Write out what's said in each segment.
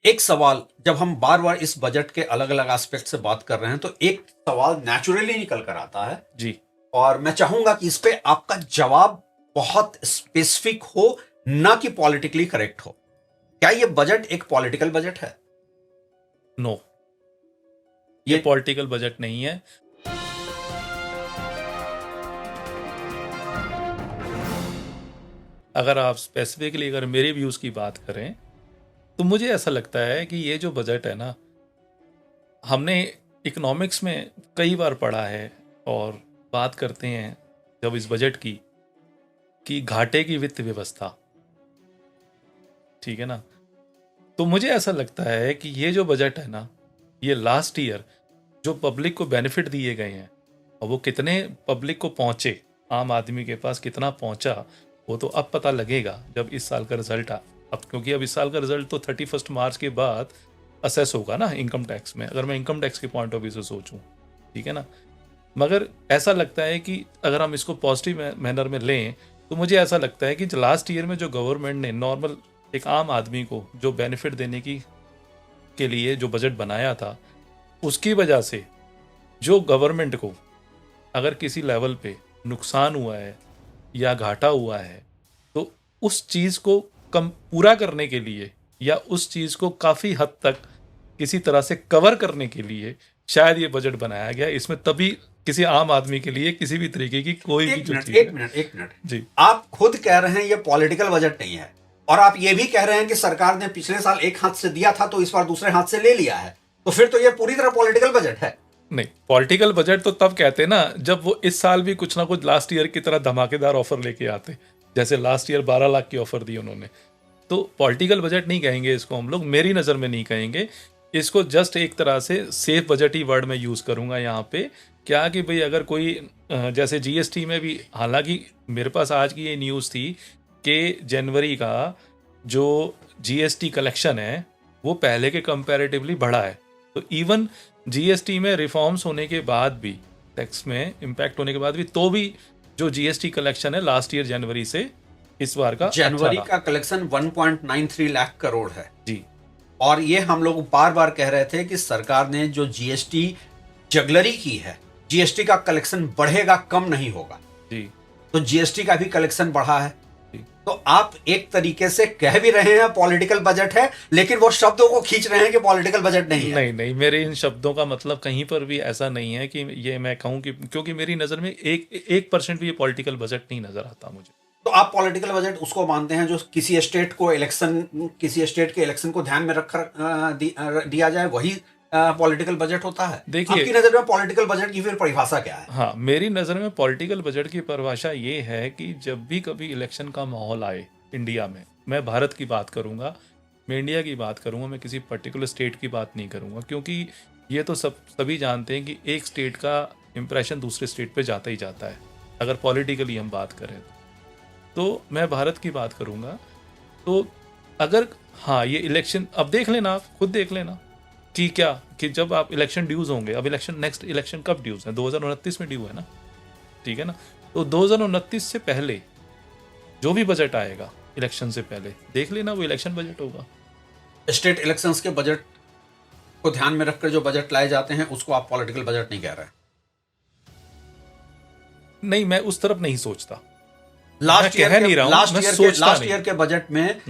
एक सवाल, जब हम बार बार इस बजट के अलग अलग एस्पेक्ट से बात कर रहे हैं तो एक सवाल नेचुरली निकल कर आता है, जी। और मैं चाहूंगा कि इस पे आपका जवाब बहुत स्पेसिफिक हो, ना कि पॉलिटिकली करेक्ट हो। क्या ये बजट एक पॉलिटिकल बजट है? नो, ये पॉलिटिकल बजट नहीं है। अगर आप स्पेसिफिकली अगर मेरे व्यूज की बात करें तो मुझे ऐसा लगता है कि ये जो बजट है ना, हमने इकोनॉमिक्स में कई बार पढ़ा है और बात करते हैं जब इस बजट की कि घाटे की वित्त व्यवस्था, ठीक है ना। तो मुझे ऐसा लगता है कि ये जो बजट है ना, ये लास्ट ईयर जो पब्लिक को बेनिफिट दिए गए हैं और वो कितने पब्लिक को पहुंचे, आम आदमी के पास कितना पहुंचा, वो तो अब पता लगेगा जब इस साल का रिजल्ट अब क्योंकि अब इस साल का रिजल्ट तो 31 मार्च के बाद असेस होगा ना इनकम टैक्स में, अगर मैं इनकम टैक्स के पॉइंट ऑफ व्यू से सोचूं, ठीक है ना। मगर ऐसा लगता है कि अगर हम इसको पॉजिटिव मैनर में लें तो मुझे ऐसा लगता है कि लास्ट ईयर में जो गवर्नमेंट ने नॉर्मल एक आम आदमी को जो बेनिफिट देने की के लिए जो बजट बनाया था, उसकी वजह से जो गवर्नमेंट को अगर किसी लेवल पे नुकसान हुआ है या घाटा हुआ है, तो उस चीज़ को कम पूरा करने के लिए या उस चीज़ को काफ़ी हद तक किसी तरह से कवर करने के लिए शायद ये बजट बनाया गया। इसमें तभी किसी आम आदमी के लिए किसी भी तरीके की कोई भी जो चीज़ एक मिनट जी। आप खुद कह रहे हैं ये पॉलिटिकल बजट नहीं है, और आप ये भी कह रहे हैं कि सरकार ने पिछले साल एक हाथ से दिया था तो इस बार दूसरे हाथ से ले लिया है, तो फिर तो ये पूरी तरह पॉलिटिकल बजट है। नहीं, पॉलिटिकल बजट तो तब कहते हैं ना जब वो इस साल भी कुछ ना कुछ लास्ट ईयर की तरह धमाकेदार ऑफर लेके आते, जैसे लास्ट ईयर 12 लाख की ऑफर दी उन्होंने। तो पॉलिटिकल बजट नहीं कहेंगे इसको हम लोग, मेरी नज़र में नहीं कहेंगे इसको। जस्ट एक तरह से सेफ बजट ही वर्ड में यूज़ करूँगा यहाँ पे। क्या कि भाई अगर कोई जैसे जीएसटी में भी, हालांकि मेरे पास आज की ये न्यूज़ थी कि जनवरी का जो जीएसटी कलेक्शन है वो पहले के कंपैरेटिवली बढ़ा है। तो इवन जीएसटी में रिफॉर्म्स होने के बाद भी, टैक्स में इम्पैक्ट होने के बाद भी, तो भी जो जीएसटी कलेक्शन है लास्ट ईयर जनवरी से इस बार का जनवरी अच्छा का कलेक्शन 1.93 लाख करोड़ है जी। और ये हम लोग बार बार कह रहे थे कि सरकार ने जो जीएसटी जगलरी की है, जीएसटी का कलेक्शन बढ़ेगा, कम नहीं होगा जी। तो जीएसटी का भी कलेक्शन बढ़ा है। जी। तो आप एक तरीके से कह भी रहे हैं पॉलिटिकल बजट है, लेकिन वो शब्दों को खींच रहे हैं कि पॉलिटिकल बजट नहीं है। नहीं नहीं, मेरे इन शब्दों का मतलब कहीं पर भी ऐसा नहीं है कि ये मैं कहूँ कि, क्योंकि मेरी नज़र में 1% भी ये पॉलिटिकल बजट नहीं नज़र आता मुझे। तो आप पॉलिटिकल बजट उसको मानते हैं जो किसी स्टेट के इलेक्शन को ध्यान में रखकर दिया जाए, वही पॉलिटिकल बजट होता है? देखिए, आपकी नजर में पॉलिटिकल बजट की फिर परिभाषा क्या है? हाँ, मेरी नज़र में पॉलिटिकल बजट की परिभाषा ये है कि जब भी कभी इलेक्शन का माहौल आए इंडिया में, मैं भारत की बात करूँगा, मैं इंडिया की बात करूँगा, मैं किसी पर्टिकुलर स्टेट की बात नहीं करूँगा, क्योंकि ये तो सभी जानते हैं कि एक स्टेट का इम्प्रेशन दूसरे स्टेट पे जाता ही जाता है अगर पॉलिटिकली हम बात करें तो मैं भारत की बात करूँगा। तो अगर हाँ, ये इलेक्शन अब देख लेना, आप खुद देख लेना कि क्या कि जब आप इलेक्शन ड्यूज होंगे, अब नेक्स्ट इलेक्शन कब ड्यूज है? 2029 में ड्यू है ना, ठीक है ना। तो 2029 से पहले जो भी बजट आएगा इलेक्शन से पहले, देख लेना वो इलेक्शन बजट होगा। स्टेट इलेक्शंस के बजट को ध्यान में रखकर जो बजट लाए जाते हैं उसको आप पॉलिटिकल बजट नहीं कह रहे? नहीं, मैं उस तरफ नहीं सोचता। लास्ट ईयर के बजट में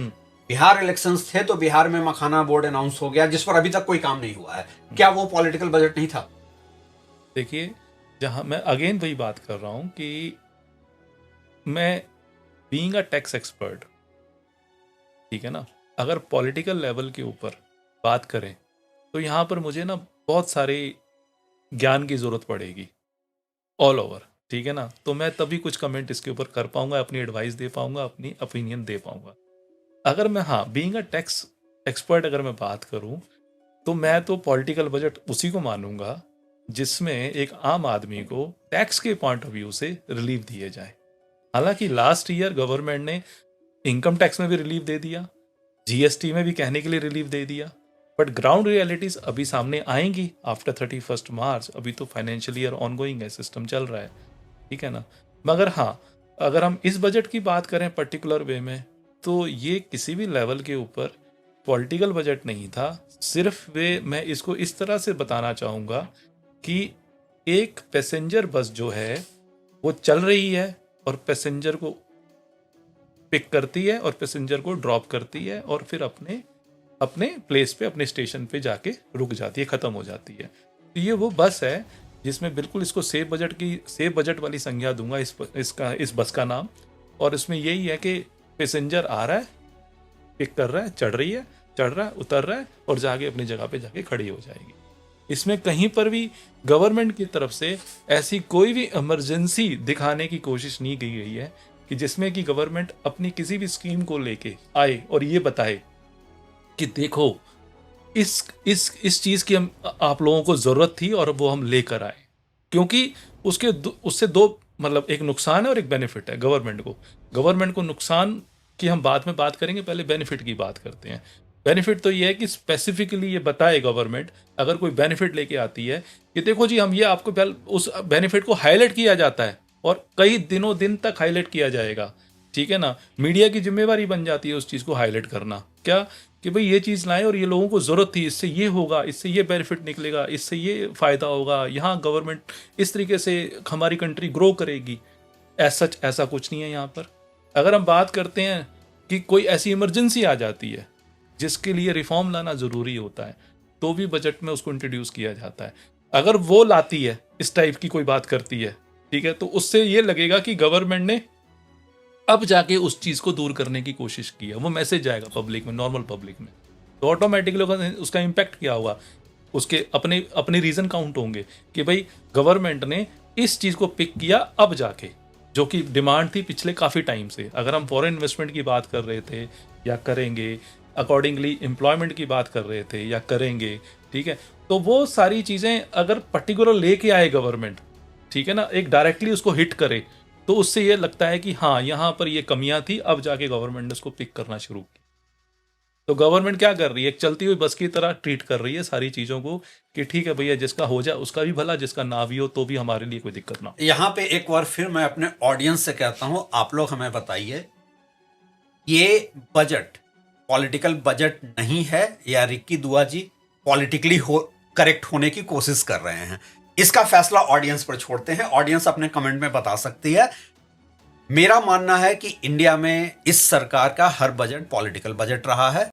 बिहार इलेक्शंस थे तो बिहार में मखाना बोर्ड अनाउंस हो गया जिस पर अभी तक कोई काम नहीं हुआ है। क्या वो पॉलिटिकल बजट नहीं था? देखिए, जहां मैं अगेन वही बात कर रहा हूं कि मैं बीइंग अ टैक्स एक्सपर्ट, ठीक है ना, अगर पॉलिटिकल लेवल के ऊपर बात करें तो यहां पर मुझे ना बहुत सारे ज्ञान की जरूरत पड़ेगी ऑल ओवर, ठीक है ना। तो मैं तभी कुछ कमेंट इसके ऊपर कर पाऊंगा, अपनी एडवाइस दे पाऊंगा, अपनी ओपिनियन दे पाऊंगा। अगर मैं हाँ बीइंग अ टैक्स एक्सपर्ट अगर मैं बात करूं तो मैं तो पॉलिटिकल बजट उसी को मानूंगा जिसमें एक आम आदमी को टैक्स के पॉइंट ऑफ व्यू से रिलीफ दिए जाए। हालांकि लास्ट ईयर गवर्नमेंट ने इनकम टैक्स में भी रिलीफ दे दिया, जीएसटी में भी कहने के लिए रिलीफ दे दिया, बट ग्राउंड रियलिटीज अभी सामने आएंगी आफ्टर 31 मार्च। अभी तो फाइनेंशियल ईयर ऑनगोइंग है, सिस्टम चल रहा है, ठीक है ना। मगर हाँ, अगर हम इस बजट की बात करें पर्टिकुलर वे में तो ये किसी भी लेवल के ऊपर पॉलिटिकल बजट नहीं था, सिर्फ मैं इसको इस तरह से बताना चाहूँगा कि एक पैसेंजर बस जो है वो चल रही है और पैसेंजर को पिक करती है और पैसेंजर को ड्रॉप करती है और फिर अपने प्लेस पे, अपने स्टेशन पे जाके रुक जाती है, ख़त्म हो जाती है। तो ये वो बस है जिसमें बिल्कुल इसको सेफ बजट वाली संज्ञा दूंगा इस बस का नाम। और इसमें यही है कि पैसेंजर आ रहा है, पिक कर रहा है, चढ़ रहा है, उतर रहा है और जाके अपनी जगह पे जाके खड़ी हो जाएगी। इसमें कहीं पर भी गवर्नमेंट की तरफ से ऐसी कोई भी इमरजेंसी दिखाने की कोशिश नहीं की गई है कि जिसमें कि गवर्नमेंट अपनी किसी भी स्कीम को लेके आए और ये बताए कि देखो इस चीज की आप लोगों को जरूरत थी और वो हम लेकर आए। क्योंकि उससे दो मतलब एक नुकसान है और एक बेनिफिट है गवर्नमेंट को नुकसान की हम बाद में बात करेंगे, पहले बेनिफिट की बात करते हैं। बेनिफिट तो ये है कि स्पेसिफिकली ये बताए गवर्नमेंट, अगर कोई बेनिफिट लेके आती है कि देखो जी हम ये आपको उस बेनिफिट को हाईलाइट किया जाता है और कई दिन तक हाईलाइट किया जाएगा, ठीक है ना। मीडिया की जिम्मेवारी बन जाती है उस चीज़ को हाईलाइट करना, क्या कि भाई ये चीज़ लाएं और ये लोगों को ज़रूरत थी, इससे ये होगा, इससे ये बेनिफिट निकलेगा, इससे ये फ़ायदा होगा, यहाँ गवर्नमेंट इस तरीके से हमारी कंट्री ग्रो करेगी। ऐसा कुछ नहीं है यहाँ पर। अगर हम बात करते हैं कि कोई ऐसी इमरजेंसी आ जाती है जिसके लिए रिफॉर्म लाना ज़रूरी होता है, तो भी बजट में उसको इंट्रोड्यूस किया जाता है। अगर वो लाती है, इस टाइप की कोई बात करती है, ठीक है, तो उससे ये लगेगा कि गवर्नमेंट ने अब जाके उस चीज को दूर करने की कोशिश की है। वो मैसेज जाएगा पब्लिक में, नॉर्मल पब्लिक में, तो ऑटोमेटिकली उसका इम्पैक्ट क्या होगा, उसके अपने रीजन काउंट होंगे कि भाई गवर्नमेंट ने इस चीज को पिक किया अब जाके, जो कि डिमांड थी पिछले काफी टाइम से। अगर हम फॉरेन इन्वेस्टमेंट की बात कर रहे थे या करेंगे, अकॉर्डिंगली एम्प्लॉयमेंट की बात कर रहे थे या करेंगे, ठीक है, तो वो सारी चीजें अगर पर्टिकुलर लेके आए गवर्नमेंट, ठीक है ना, एक डायरेक्टली उसको हिट करे, तो उससे ये लगता है कि हाँ यहाँ पर ये कमियां थी, अब जाके गवर्नमेंट ने उसको पिक करना शुरू किया। तो गवर्नमेंट क्या कर रही है, एक चलती हुई बस की तरह ट्रीट कर रही है सारी चीजों को कि ठीक है भैया, जिसका हो जाए उसका भी भला, जिसका ना भी हो तो भी हमारे लिए कोई दिक्कत ना। यहाँ पे एक बार फिर मैं अपने ऑडियंस से कहता हूं, आप लोग हमें बताइए ये बजट पॉलिटिकल बजट नहीं है या रिक्की दुआ जी पॉलिटिकली करेक्ट होने की कोशिश कर रहे हैं? इसका फैसला ऑडियंस पर छोड़ते हैं। ऑडियंस अपने कमेंट में बता सकती है। मेरा मानना है कि इंडिया में इस सरकार का हर बजट पॉलिटिकल बजट रहा है।